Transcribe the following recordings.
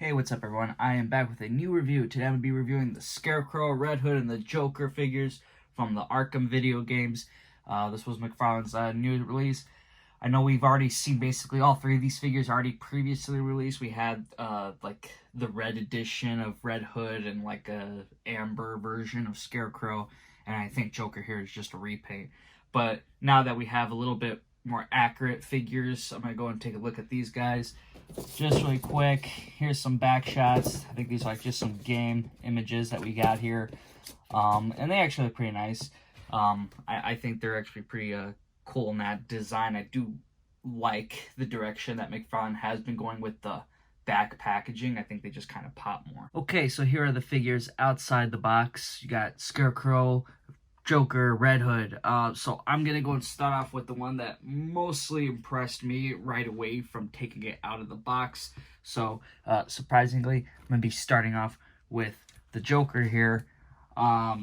Hey, what's up everyone? I am back with a new review. Today I'm going to be reviewing the Scarecrow, Red Hood, and the Joker figures from the Arkham video games. This was McFarlane's new release. I know we've already seen basically all three of these figures already previously released. We had like the red edition of Red Hood and like a amber version of Scarecrow, and I think Joker here is just a repaint. But now that we have a little bit more accurate figures, I'm going to go and take a look at these guys. Just really quick, here's some back shots. I think these are like just some game images that we got here. And they actually look pretty nice. I think they're actually pretty cool in that design. I do like the direction that McFarlane has been going with the back packaging. I think they just kind of pop more. Okay, so here are the figures outside the box. You got Scarecrow, Joker, Red Hood. So I'm gonna go and start off with the one that mostly impressed me right away from taking it out of the box. So surprisingly, I'm gonna be starting off with the Joker here.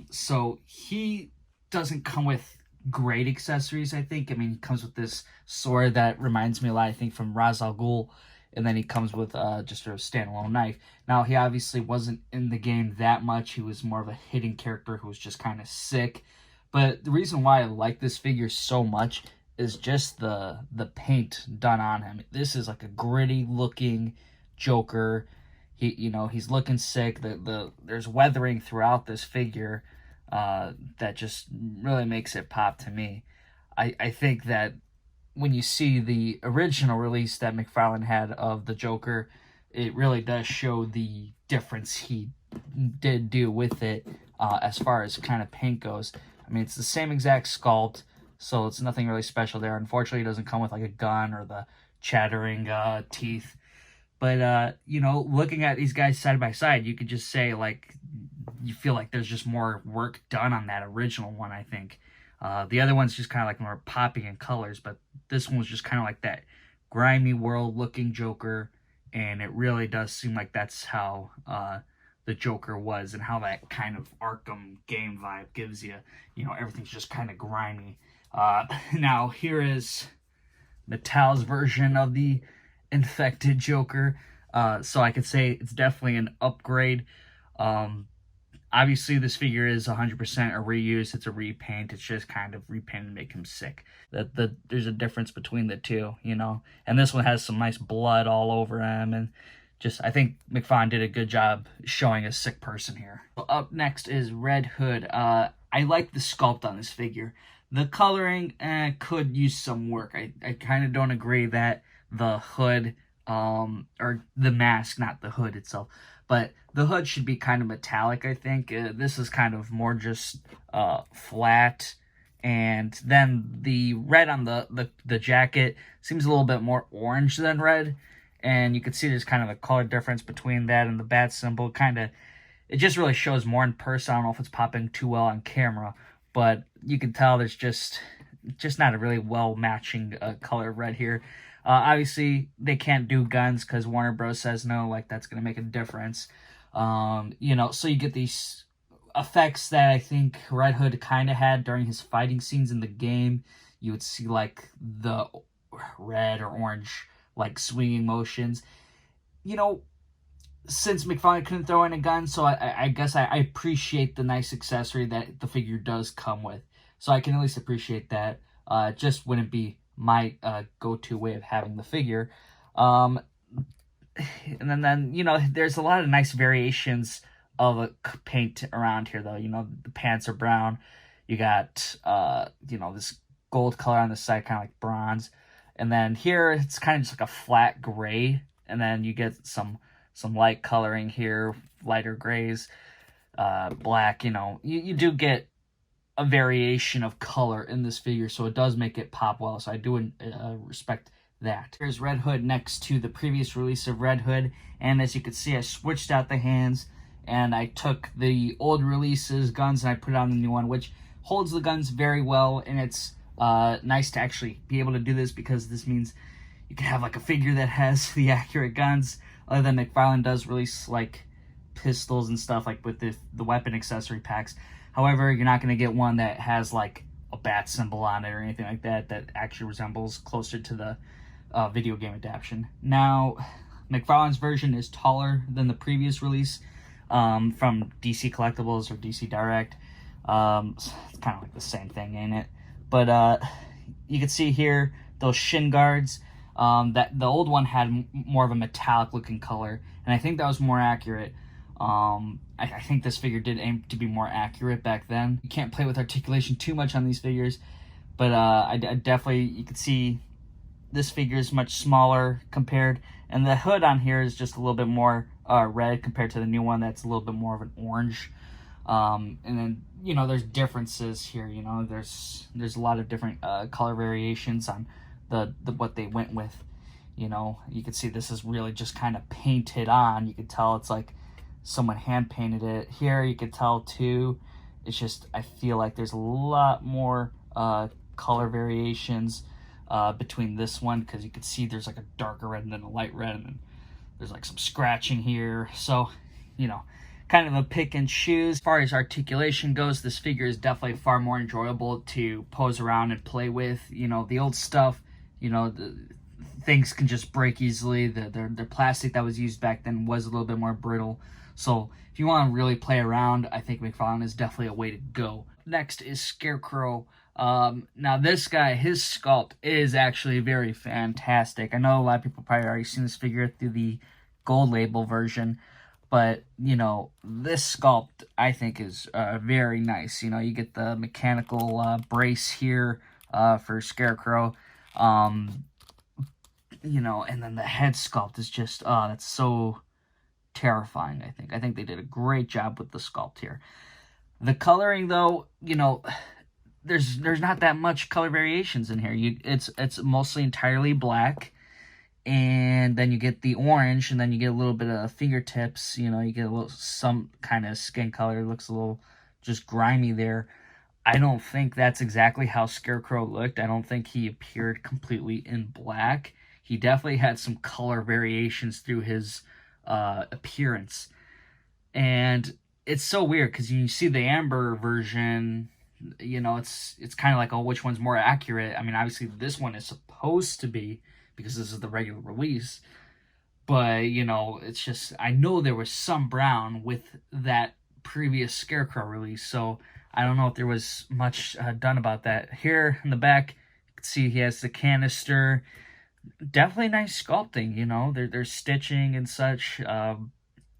So he doesn't come with great accessories, I think. I mean, he comes with this sword that reminds me a lot, I think, from Ra's al Ghul. And then he comes with just a standalone knife. Now, he obviously wasn't in the game that much. He was more of a hidden character who was just kind of sick. But the reason why I like this figure so much is just the paint done on him. This is like a gritty looking Joker. He's looking sick. There's weathering throughout this figure that just really makes it pop to me. I think that when you see the original release that McFarlane had of the Joker, it really does show the difference he did do with it as far as kind of paint goes. I mean, it's the same exact sculpt, so it's nothing really special there. Unfortunately, it doesn't come with like a gun or the chattering teeth. But, looking at these guys side by side, you could just say, like, you feel like there's just more work done on that original one, I think. The other one's just kind of like more popping in colors, but this one was just kind of like that grimy world looking Joker, and it really does seem like that's how the Joker was and how that kind of Arkham game vibe gives you. Everything's just kind of grimy. Now, here is Mattel's version of the infected Joker, so I could say it's definitely an upgrade. Obviously, this figure is 100% a reuse. It's a repaint. It's just kind of repaint and make him sick. There's a difference between the two, And this one has some nice blood all over him. And I think McFarlane did a good job showing a sick person here. Up next is Red Hood. I like the sculpt on this figure. The coloring could use some work. I kind of don't agree that the hood, or the mask, not the hood itself, but the hood should be kind of metallic, I think. This is kind of more just flat. And then the red on the jacket seems a little bit more orange than red. And you can see there's kind of a color difference between that and the bat symbol. It just really shows more in person. I don't know if it's popping too well on camera. But you can tell there's just not a really well matching color of red here. Obviously, they can't do guns because Warner Bros. Says no, like that's going to make a difference. So you get these effects that I think Red Hood kind of had during his fighting scenes in the game. You would see like the red or orange like swinging motions. Since McFarlane couldn't throw in a gun, so I guess I appreciate the nice accessory that the figure does come with. So I can at least appreciate that. Just wouldn't be my go-to way of having the figure. And then there's a lot of nice variations of paint around here, though. The pants are brown. You got, this gold color on the side, kind of like bronze. And then here, it's kind of just like a flat gray. And then you get some light coloring here, lighter grays, black. You do get a variation of color in this figure, so it does make it pop well, so I do respect that. Here's Red Hood next to the previous release of Red Hood, and as you can see, I switched out the hands, and I took the old release's guns and I put it on the new one, which holds the guns very well, and it's nice to actually be able to do this because this means you can have like a figure that has the accurate guns, other than McFarlane does release like pistols and stuff like with the weapon accessory packs. However, you're not going to get one that has like a bat symbol on it or anything like that actually resembles closer to the video game adaptation. Now, McFarlane's version is taller than the previous release from DC Collectibles or DC Direct. It's kind of like the same thing, ain't it? But you can see here those shin guards. That the old one had more of a metallic looking color, and I think that was more accurate. I think this figure did aim to be more accurate back then. You can't play with articulation too much on these figures, but I definitely, you can see this figure is much smaller compared, and the hood on here is just a little bit more red compared to the new one that's a little bit more of an orange. And then, you know, there's differences here. You know, there's a lot of different color variations on the what they went with. You know, you can see this is really just kind of painted on. You can tell it's like someone hand painted it. Here you can tell too, it's just, I feel like there's a lot more color variations between this one, because you can see there's like a darker red and then a light red, and then there's like some scratching here. So, you know, kind of a pick and choose. As far as articulation goes, this figure is definitely far more enjoyable to pose around and play with. You know, the old stuff, you know, things can just break easily. The plastic that was used back then was a little bit more brittle. So if you want to really play around, I think McFarlane is definitely a way to go. Next is Scarecrow. Now this guy, his sculpt is actually very fantastic. I know a lot of people probably already seen this figure through the gold label version, but, you know, this sculpt, I think, is very nice. You know, you get the mechanical brace here for Scarecrow. You know, and then the head sculpt is just, that's so terrifying, I think. I think they did a great job with the sculpt here. The coloring, though, you know, there's not that much color variations in here. It's mostly entirely black. And then you get the orange, and then you get a little bit of fingertips. You know, you get some kind of skin color. It looks a little just grimy there. I don't think that's exactly how Scarecrow looked. I don't think he appeared completely in black. He definitely had some color variations through his appearance. And it's so weird, because you see the amber version, you know, it's kind of like, oh, which one's more accurate? I mean, obviously this one is supposed to be, because this is the regular release, but, you know, it's just, I know there was some brown with that previous Scarecrow release, so I don't know if there was much done about that. Here in the back, you can see he has the canister. Definitely nice sculpting, you know, there's stitching and such.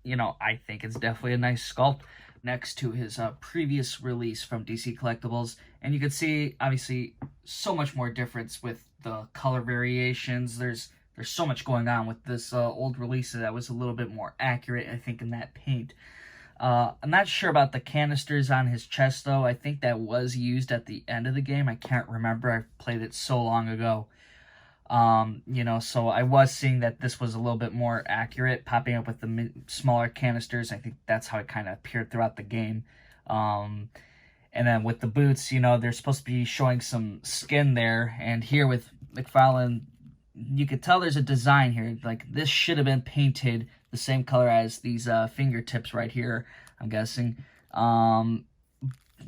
You know, I think it's definitely a nice sculpt next to his previous release from DC Collectibles. And you can see, obviously, so much more difference with the color variations. There's so much going on with this old release that was a little bit more accurate, I think, in that paint. I'm not sure about the canisters on his chest, though. I think that was used at the end of the game. I can't remember. I played it so long ago. You know, so I was seeing that this was a little bit more accurate, popping up with the smaller canisters. I think that's how it kind of appeared throughout the game. And then with the boots, you know, they're supposed to be showing some skin there. And here with McFarlane, you could tell there's a design here. Like, this should have been painted the same color as these fingertips right here, I'm guessing.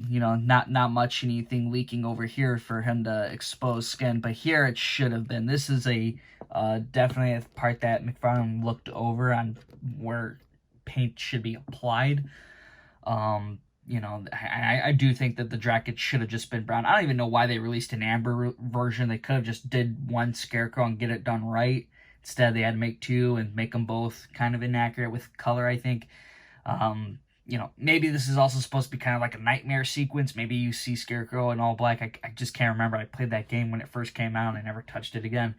You know, not much anything leaking over here for him to expose skin, but here it should have been. This is a definitely a part that McFarlane looked over on where paint should be applied. You know, I do think that the jacket should have just been brown. I don't even know why they released an amber version. They could have just did one Scarecrow and get it done right. Instead, they had to make two and make them both kind of inaccurate with color, I think. You know, maybe this is also supposed to be kind of like a nightmare sequence. Maybe you see Scarecrow in all black. I just can't remember. I played that game when it first came out, and I never touched it again.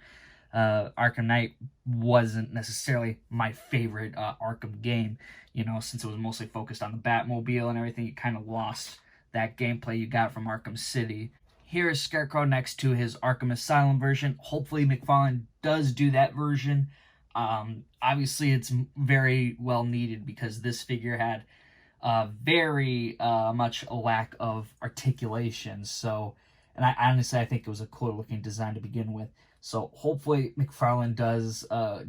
Arkham Knight wasn't necessarily my favorite Arkham game, you know, since it was mostly focused on the Batmobile and everything. It kind of lost that gameplay you got from Arkham City. Here is Scarecrow next to his Arkham Asylum version. Hopefully McFarlane does do that version. Obviously, it's very well needed, because this figure had very much a lack of articulation. So, and I honestly, I think it was a cool looking design to begin with. So hopefully McFarlane does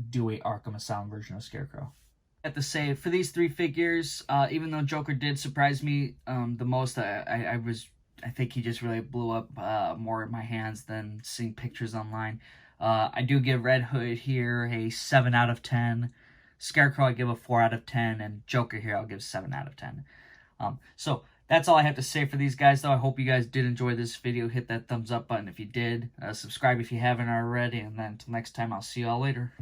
do a Arkham Asylum version of Scarecrow. I have to say, for these three figures, even though Joker did surprise me the most, I think he just really blew up more in my hands than seeing pictures online. I do give Red Hood here a 7 out of 10. Scarecrow I give a 4 out of 10. And Joker here I'll give 7 out of 10. So that's all I have to say for these guys, though. I hope you guys did enjoy this video. Hit that thumbs up button if you did. Subscribe if you haven't already. And then until next time, I'll see y'all later.